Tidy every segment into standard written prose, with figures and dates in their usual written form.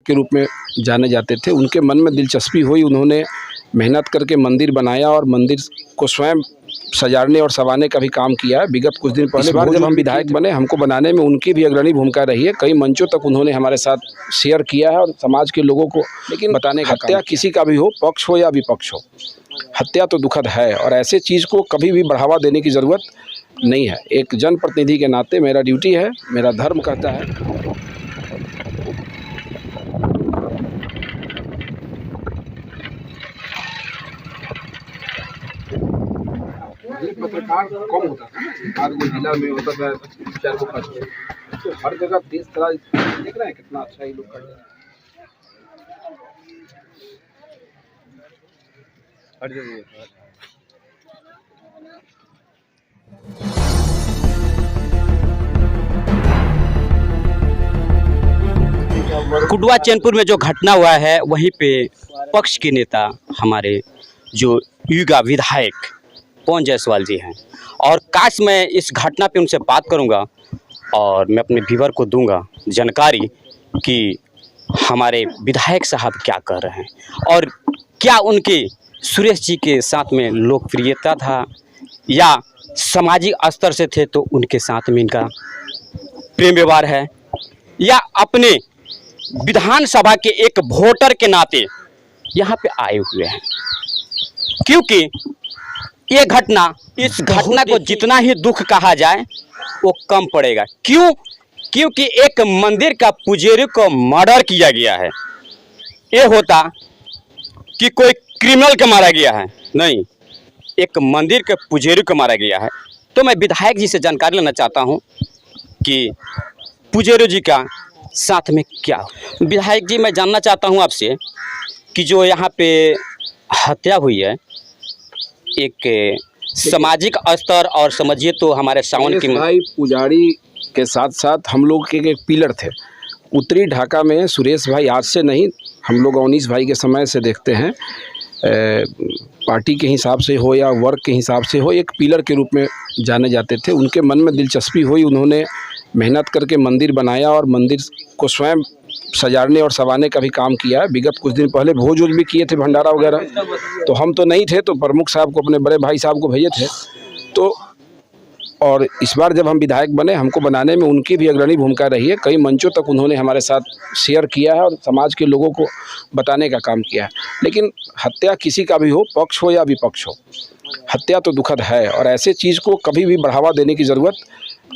के रूप में जाने जाते थे। उनके मन में दिलचस्पी हुई, उन्होंने मेहनत करके मंदिर बनाया और मंदिर को स्वयं सजाने और संवारने का भी काम किया है। विगत कुछ दिन पहले जब हम विधायक बने, हमको बनाने में उनकी भी अग्रणी भूमिका रही है। कई मंचों तक उन्होंने हमारे साथ शेयर किया है और समाज के लोगों को लेकिन बताने का हत्या किसी का भी हो, पक्ष हो या विपक्ष हो, हत्या तो दुखद है और ऐसे चीज़ को कभी भी बढ़ावा देने की ज़रूरत नहीं है। एक जनप्रतिनिधि के नाते मेरा ड्यूटी है, मेरा धर्म कहता है। पत्रकार कम होता था, 4 गो जिला में होता था, 4 गो 5 गो, तो हर जगह देश तरह देख रहे हैं कितना अच्छा ये लोग कर रहे हैं। हर जगह कुडवा चैनपुर में जो घटना हुआ है, वहीं पे पक्ष के नेता हमारे जो युवा विधायक पवन जायसवाल जी हैं और काश मैं इस घटना पे उनसे बात करूंगा और मैं अपने व्यूअर को दूंगा जानकारी कि हमारे विधायक साहब क्या कर रहे हैं और क्या उनके सुरेश जी के साथ में लोकप्रियता था या सामाजिक स्तर से थे तो उनके साथ में इनका प्रेम व्यवहार है या अपने विधानसभा के एक वोटर के नाते यहाँ पे आए हुए हैं। क्योंकि ये घटना, इस घटना को जितना ही दुख कहा जाए वो कम पड़ेगा। क्यों? क्योंकि एक मंदिर का पुजारी को मर्डर किया गया है। ये होता कि कोई क्रिमिनल को मारा गया है, नहीं, एक मंदिर के पुजारी को मारा गया है। तो मैं विधायक जी से जानकारी लेना चाहता हूँ कि पुजारी जी का साथ में क्या। विधायक जी, मैं जानना चाहता हूँ आपसे कि जो यहाँ पे हत्या हुई है, एक सामाजिक स्तर और समझिए तो हमारे सावन की भाई पुजारी के साथ साथ हम लोग के एक पिलर थे। उत्तरी ढाका में सुरेश भाई आज से नहीं, हम लोग अवनीश भाई के समय से देखते हैं, पार्टी के हिसाब से हो या वर्क के हिसाब से हो, एक पिलर के रूप में जाने जाते थे। उनके मन में दिलचस्पी हुई, उन्होंने मेहनत करके मंदिर बनाया और मंदिर को स्वयं सजाने और संवारने का भी काम किया है। विगत कुछ दिन पहले भोज भी किए थे, भंडारा वगैरह, तो हम तो नहीं थे, तो प्रमुख साहब को, अपने बड़े भाई साहब को भेजे थे। तो और इस बार जब हम विधायक बने, हमको बनाने में उनकी भी अग्रणी भूमिका रही है। कई मंचों तक उन्होंने हमारे साथ शेयर किया है और समाज के लोगों को बताने का काम किया है। लेकिन हत्या किसी का भी हो, पक्ष हो या विपक्ष हो, हत्या तो दुखद है और ऐसे चीज़ को कभी भी बढ़ावा देने की ज़रूरत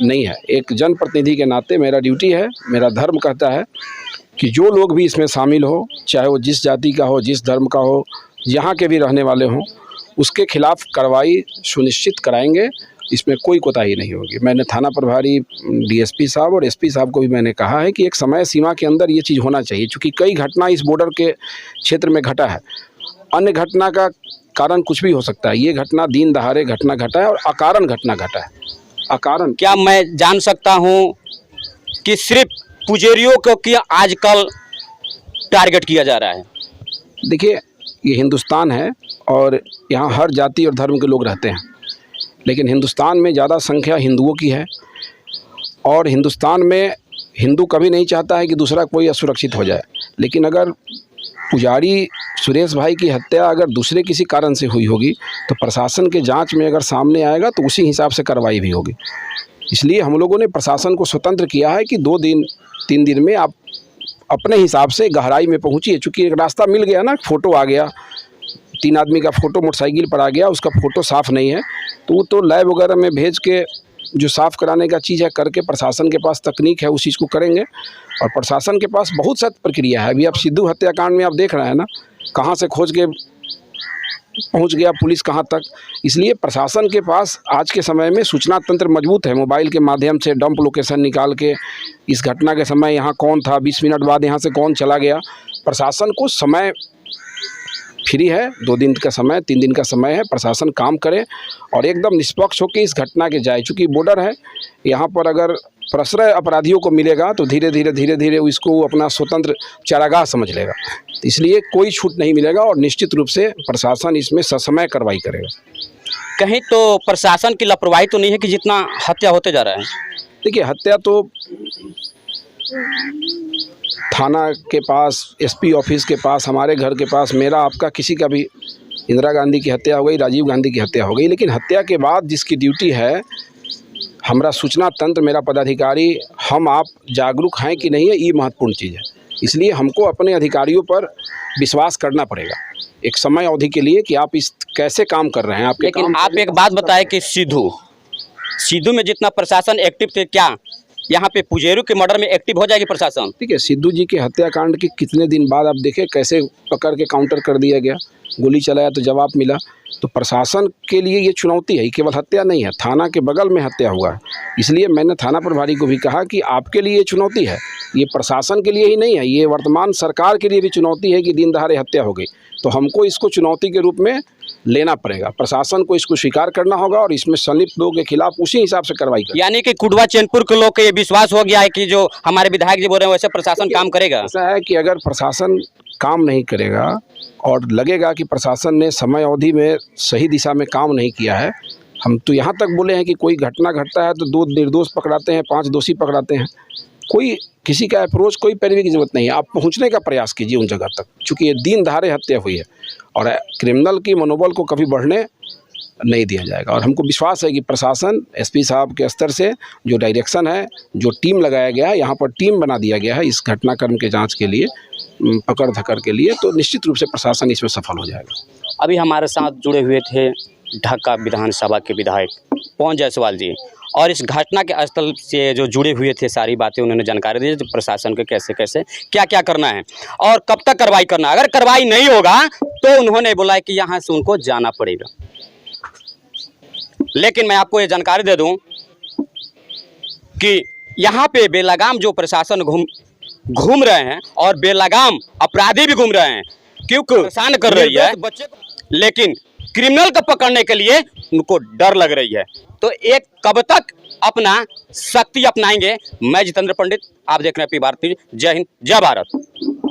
नहीं है। एक जनप्रतिनिधि के नाते मेरा ड्यूटी है, मेरा धर्म कहता है कि जो लोग भी इसमें शामिल हो, चाहे वो जिस जाति का हो, जिस धर्म का हो, यहाँ के भी रहने वाले हों, उसके खिलाफ कार्रवाई सुनिश्चित कराएंगे। इसमें कोई कोताही नहीं होगी। मैंने थाना प्रभारी डीएसपी साहब और एसपी साहब को भी मैंने कहा है कि एक समय सीमा के अंदर ये चीज़ होना चाहिए, क्योंकि कई घटना इस बॉर्डर के क्षेत्र में घटा है। अन्य घटना का कारण कुछ भी हो सकता है, ये घटना दिन दहाड़े घटना घटा है और अकारण घटना घटा है। अकारण क्या मैं जान सकता हूँ कि सिर्फ पुजारियों को क्या आजकल टारगेट किया जा रहा है? देखिए, ये हिंदुस्तान है और यहाँ हर जाति और धर्म के लोग रहते हैं, लेकिन हिंदुस्तान में ज़्यादा संख्या हिंदुओं की है और हिंदुस्तान में हिंदू कभी नहीं चाहता है कि दूसरा कोई असुरक्षित हो जाए। लेकिन अगर पुजारी सुरेश भाई की हत्या अगर दूसरे किसी कारण से हुई होगी तो प्रशासन के जांच में अगर सामने आएगा तो उसी हिसाब से कार्रवाई भी होगी। इसलिए हम लोगों ने प्रशासन को स्वतंत्र किया है कि 2 दिन 3 दिन में आप अपने हिसाब से गहराई में पहुँचिए। चूँकि एक रास्ता मिल गया ना, फ़ोटो आ गया, 3 आदमी का फ़ोटो मोटरसाइकिल पर आ गया, उसका फ़ोटो साफ़ नहीं है, तो वो तो लैब वगैरह में भेज के जो साफ़ कराने का चीज़ है करके, प्रशासन के पास तकनीक है, उस चीज़ को करेंगे। और प्रशासन के पास बहुत सा प्रक्रिया है। अभी आप सिद्धू हत्याकांड में आप देख रहे हैं ना, कहाँ से खोज के पहुंच गया पुलिस कहाँ तक। इसलिए प्रशासन के पास आज के समय में सूचना तंत्र मजबूत है। मोबाइल के माध्यम से डंप लोकेशन निकाल के इस घटना के समय यहाँ कौन था, 20 मिनट बाद यहाँ से कौन चला गया। प्रशासन को समय फ्री है, 2 दिन का समय, 3 दिन का समय है। प्रशासन काम करे और एकदम निष्पक्ष होकर इस घटना के जाए। चूँकि बॉर्डर है, यहाँ पर अगर प्रश्रय अपराधियों को मिलेगा तो धीरे धीरे इसको अपना स्वतंत्र चारागाह समझ लेगा। इसलिए कोई छूट नहीं मिलेगा और निश्चित रूप से प्रशासन इसमें ससमय कार्रवाई करेगा। कहीं तो प्रशासन की लापरवाही तो नहीं है कि जितना हत्या होते जा रहा है? देखिए, हत्या तो थाना के पास, एसपी ऑफिस के पास, हमारे घर के पास, मेरा आपका किसी का भी, इंदिरा गांधी की हत्या हो गई, राजीव गांधी की हत्या हो गई, लेकिन हत्या के बाद जिसकी ड्यूटी है, हमारा सूचना तंत्र, मेरा पदाधिकारी, हम आप जागरूक हैं कि नहीं है, ये महत्वपूर्ण चीज़ है। इसलिए हमको अपने अधिकारियों पर विश्वास करना पड़ेगा एक समय अवधि के लिए कि आप इस कैसे काम कर रहे हैं। आप लेकिन आप एक बात बताएं कि सिद्धू में जितना प्रशासन एक्टिव थे, क्या यहाँ पे पुजेरू के मर्डर में एक्टिव हो जाएगी प्रशासन? ठीक है, सिद्धू जी के हत्याकांड के कितने दिन बाद आप देखें कैसे पकड़ के काउंटर कर दिया गया, गोली चलाया तो जवाब मिला। तो प्रशासन के लिए ये चुनौती है, केवल हत्या नहीं है, थाना के बगल में हत्या हुआ है। इसलिए मैंने थाना प्रभारी को भी कहा कि आपके लिए ये चुनौती है, ये प्रशासन के लिए ही नहीं है, ये वर्तमान सरकार के लिए भी चुनौती है कि दिन दहाड़े हत्या हो गई। तो हमको इसको चुनौती के रूप में लेना पड़ेगा, प्रशासन को इसको स्वीकार करना होगा और इसमें संलिप्त लोगों के खिलाफ उसी हिसाब से कार्रवाई करें। यानी कि कुडवा चैनपुर के लोग को ये विश्वास हो गया है कि जो हमारे विधायक जी बोल रहे हैं वैसे प्रशासन काम करेगा। ऐसा है कि अगर प्रशासन काम नहीं करेगा और लगेगा कि प्रशासन ने समय अवधि में सही दिशा में काम नहीं किया है, हम तो यहाँ तक बोले हैं कि कोई घटना घटता है तो 2 निर्दोष पकड़ाते हैं, 5 दोषी पकड़ाते हैं। कोई किसी का अप्रोच, कोई पैरवी की जरूरत नहीं है, आप पहुँचने का प्रयास कीजिए उन जगह तक, क्योंकि ये दिन दहाड़े हत्या हुई है और क्रिमिनल की मनोबल को कभी बढ़ने नहीं दिया जाएगा। और हमको विश्वास है कि प्रशासन, एसपी साहब के स्तर से जो डायरेक्शन है, जो टीम लगाया गया है, यहाँ पर टीम बना दिया गया है इस घटनाक्रम के जांच के लिए, पकड़ धकड़ के लिए, तो निश्चित रूप से प्रशासन इसमें सफल हो जाएगा। अभी हमारे साथ जुड़े हुए थे ढाका विधानसभा के विधायक पवन जायसवाल जी, और इस घटना के स्थल से जो जुड़े हुए थे सारी बातें उन्होंने जानकारी दी, तो प्रशासन को कैसे कैसे क्या क्या करना है और कब तक कार्रवाई करना है। अगर कार्रवाई नहीं होगा तो उन्होंने बोला है कि यहाँ से उनको जाना पड़ेगा। लेकिन मैं आपको ये जानकारी दे दूं कि यहाँ पे बेलगाम जो प्रशासन घूम रहे हैं और बेलगाम अपराधी भी घूम रहे हैं, क्योंकि परेशान कर रही है बच्चे को, लेकिन क्रिमिनल को पकड़ने के लिए उनको डर लग रही है। तो एक कब तक अपना शक्ति अपनाएंगे? मैं जितेंद्र पंडित, आप देख रहे हैं पी भारती। जय हिंद, जय भारत।